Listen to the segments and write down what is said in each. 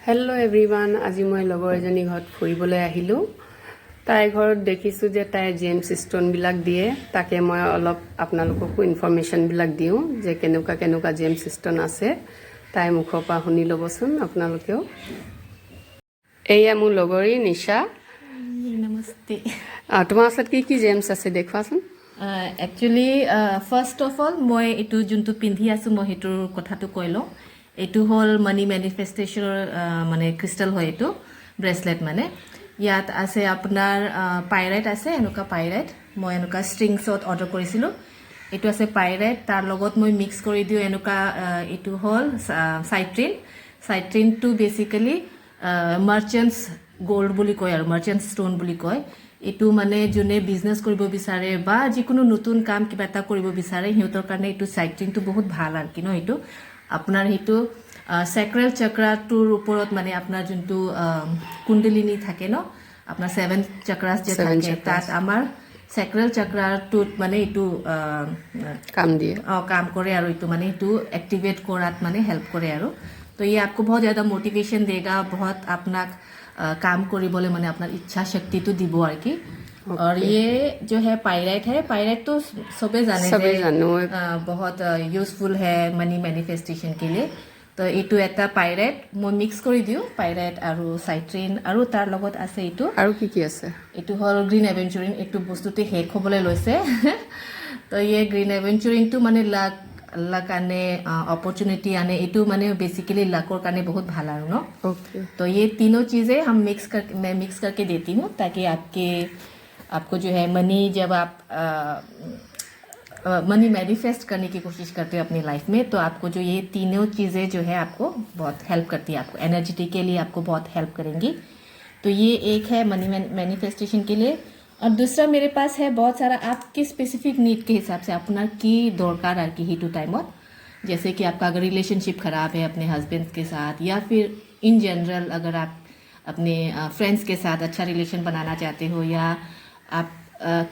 Hello' everyone, আজি মই লগৰ এজনী ঘৰত ফুৰিবলৈ আহিলোঁ। তাইৰ ঘৰত দেখিছোঁ যে তাই জেমছ ষ্টোনবিলাক দিয়ে। তাকে মই অলপ আপোনালোককো ইনফৰমেশ্যনবিলাক দিওঁ যে কেনেকুৱা কেনেকুৱা জেমছ ষ্টোন আছে। তাইৰ মুখৰ পৰা শুনি ল'বচোন আপোনালোকেও। এয়া মোৰ লগৰী নিশা। নমস্তে। তোমাৰ ওচৰত কি কি জেমছ আছে দেখুৱাচোন। একচুৱেলি ফাৰ্ষ্ট অফ অল মই এইটো যোনটো পিন্ধি আছোঁ মই সেইটোৰ কথাটো কৈ লওঁ। এইটো হ'ল মানি মেনিফেষ্টেশ্যনৰ মানে ক্ৰিষ্টেল হয়, এইটো ব্ৰেচলেট মানে। ইয়াত আছে আপোনাৰ পাইৰাইট আছে, এনেকুৱা পাইৰাইট মই এনেকুৱা ষ্ট্ৰিংছত অৰ্ডাৰ কৰিছিলোঁ। এইটো আছে পাইৰাইট, তাৰ লগত মই মিক্স কৰি দিওঁ এনেকুৱা এইটো হ'ল চাইট্ৰিন। চাইট্ৰিনটো বেচিকেলি মাৰ্চেণ্টছ গ'ল্ড বুলি কয় আৰু মাৰ্চেণ্ট ষ্ট'ন বুলি কয়। এইটো মানে যোনে বিজনেছ কৰিব বিচাৰে বা যিকোনো নতুন কাম কিবা এটা কৰিব বিচাৰে সিহঁতৰ কাৰণে এইটো চাইট্ৰিনটো বহুত ভাল আৰু কি ন। এইটো আপোনাৰ সেইটো চেক্ৰেল চক্ৰাটোৰ ওপৰত মানে আপোনাৰ যোনটো কুণ্ডলিনী থাকে ন, আপোনাৰ 7 চক্ৰাছ যে থাকে, তাত আমাৰ চেক্ৰেল চক্ৰাটোত মানে এইটো কাম দিয়ে কাম কৰে আৰু এইটো মানে এইটো एक्टिवेट কৰাত মানে हेल्प करे আৰু। तो ये आपको बहुत ज़्यादा मोटिवेशन देगा, बहुत अपना काम কৰিবলৈ মানে আপনার इच्छा शक्ति तो দিব আর কি। और ये जो है पायराइट तो सबे जाने बहुत यूजफुल है मनी मैनिफेस्टेशन के लिए। तो এইটো এটা পাইৰাইট মই মিক্স কৰি দিওঁ, পাইৰাইট আৰু চাইট্ৰিন, আৰু তাৰ লগত আছে এইটো আৰু কি কি আছে। এইটো হ'ল গ্ৰীণ এভেঞ্চুৰিন। এইটো বস্তুটো শেষ হ'বলৈ লৈছে। তো ये গ্ৰীণ এভেঞ্চুৰিনটো মানে লাক आने अपॉर्चुनिटी आने, এইটো মানে बेसिकली लकर কাৰণে बहुत ভাল আৰু ন। तो ये तीनों चीज़ें मैं मिक्स करके देती हूँ ताकि आपको जो है मनी, जब आप मनी मैनिफेस्ट करने की कोशिश करते हो अपनी लाइफ में, तो आपको जो ये तीनों चीज़ें जो है आपको बहुत हेल्प करती है, आपको एनर्जिटी के लिए आपको बहुत हेल्प करेंगी। तो ये एक है मनी मैनिफेस्टेशन के लिए। और दूसरा मेरे पास है बहुत सारा आपके स्पेसिफिक नीड के हिसाब से अपना की दरकार आर की हिटू टाइम और, जैसे कि आपका अगर रिलेशनशिप ख़राब है अपने हस्बैंड के साथ, या फिर इन जनरल अगर आप अपने फ्रेंड्स के साथ अच्छा रिलेशन बनाना चाहते हो, या आप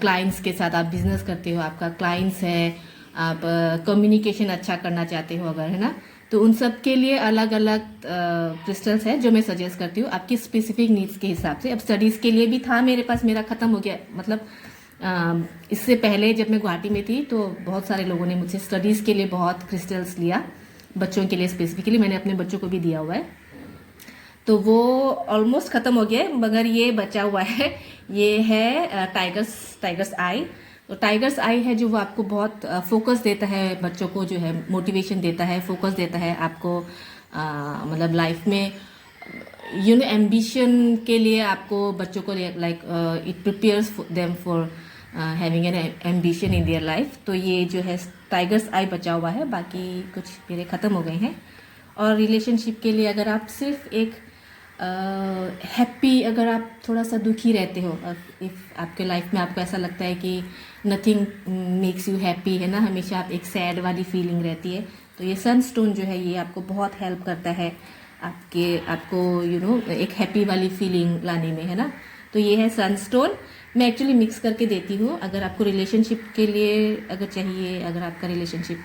क्लाइंट्स के साथ आप बिजनेस करते हो, आपका क्लाइंट्स है, आप कम्युनिकेशन अच्छा करना चाहते हो अगर, है ना, तो उन सब के लिए अलग अलग क्रिस्टल्स है जो मैं सजेस्ट करती हूँ आपकी स्पेसिफिक नीड्स के हिसाब से। अब स्टडीज़ के लिए भी था मेरे पास, मेरा ख़त्म हो गया, मतलब इससे पहले जब मैं गुवाहाटी में थी तो बहुत सारे लोगों ने मुझसे स्टडीज़ के लिए बहुत क्रिस्टल्स लिया, बच्चों के लिए स्पेसिफिकली मैंने अपने बच्चों को भी दिया हुआ है। तो वो ऑलमोस्ट ख़त्म हो गया है, मगर ये बचा हुआ है। ये है टाइगर्स आई। तो टाइगर्स आई है जो वो आपको बहुत फोकस देता है, बच्चों को जो है मोटिवेशन देता है, फोकस देता है आपको, मतलब लाइफ में एम्बिशन के लिए आपको बच्चों को like it prepares them for having an ambition in their life. तो ये जो है टाइगर्स आई बचा हुआ है, बाकी कुछ मेरे ख़त्म हो गए हैं। और रिलेशनशिप के लिए अगर आप सिर्फ एक हैप्पी, अगर आप थोड़ा सा दुखी रहते हो, इफ़ आपके लाइफ में आपको ऐसा लगता है कि नथिंग मेक्स यू हैप्पी, है ना, हमेशा आप एक सैड वाली फीलिंग रहती है, तो ये सनस्टोन जो है ये आपको बहुत हेल्प करता है आपको एक हैप्पी वाली फीलिंग लाने में, है ना। तो ये है सनस्टोन, मैं एक्चुअली मिक्स करके देती हूँ। अगर आपको रिलेशनशिप के लिए अगर चाहिए, अगर आपका रिलेशनशिप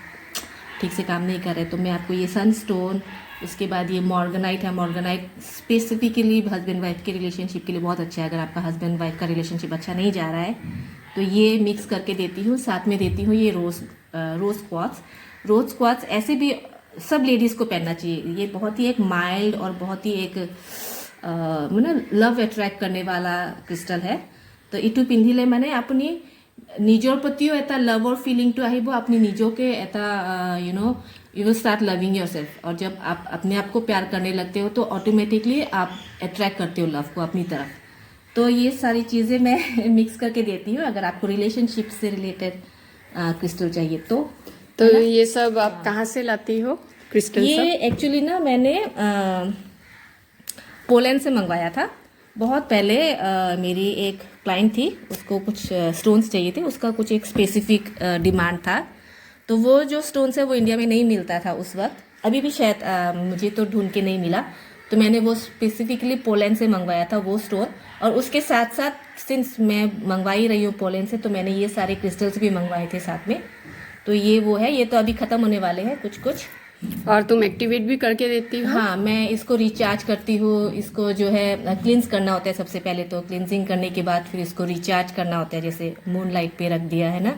ठीक से काम नहीं कर रहे, तो मैं आपको ये सनस्टोन, उसके बाद ये मॉर्गनाइट है। मॉर्गनाइट स्पेसिफिकली हस्बैंड वाइफ के रिलेशनशिप के लिए बहुत अच्छा है। अगर आपका हस्बैंड वाइफ का रिलेशनशिप अच्छा नहीं जा रहा है तो ये मिक्स करके देती हूँ। साथ में देती हूँ ये रोज़ क्वार्ट्स ऐसे भी सब लेडीज़ को पहनना चाहिए। ये बहुत ही एक माइल्ड और बहुत ही एक मतलब लव अट्रैक्ट करने वाला क्रिस्टल है। तो इटू पिंधिले माने अपनी নিজৰ প্ৰতিও এটা लवर फीलिंग तो আহিব, अपनी নিজকে এটা you will start loving your self. और जब आप अपने आप को प्यार करने लगते हो तो ऑटोमेटिकली आप अट्रैक्ट करते हो लव को अपनी तरफ। तो ये सारी चीज़ें मैं मिक्स करके देती हूँ अगर आपको रिलेशनशिप से रिलेटेड क्रिस्टल चाहिए तो। ये सब आप कहाँ से लाती हो क्रिस्टल? ये एक्चुअली ना मैंने पोलैंड से मंगवाया था बहुत पहले। मेरी एक क्लाइंट थी, उसको कुछ स्टोन्स चाहिए थे, उसका कुछ एक स्पेसिफिक डिमांड था। तो वो जो स्टोन्स है वो इंडिया में नहीं मिलता था उस वक्त, अभी भी शायद मुझे तो ढूंढ के नहीं मिला। तो मैंने वो स्पेसिफिकली पोलैंड से मंगवाया था वो स्टोन। और उसके साथ साथ सिंस मैं मंगवा ही रही हूँ पोलैंड से, तो मैंने ये सारे क्रिस्टल्स भी मंगवाए थे साथ में। तो ये वो है, ये तो अभी ख़त्म होने वाले हैं कुछ। और तुम एक्टिवेट भी करके देती हो? हाँ, मैं इसको रिचार्ज करती हूँ। इसको जो है क्लींस करना होता है सबसे पहले, तो क्लींजिंग करने के बाद फिर इसको रिचार्ज करना होता है, जैसे मून लाइट पे रख दिया है ना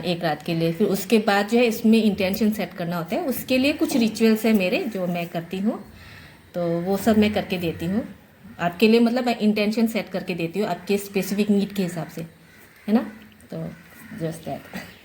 एक रात के लिए। फिर उसके बाद जो है इसमें इंटेंशन सेट करना होता है, उसके लिए कुछ रिचुअल्स है मेरे जो मैं करती हूँ, तो वो सब मैं करके देती हूँ आपके लिए। मतलब मैं इंटेंशन सेट करके देती हूँ आपके स्पेसिफिक नीड के हिसाब से, है ना। तो जस्ट दैट।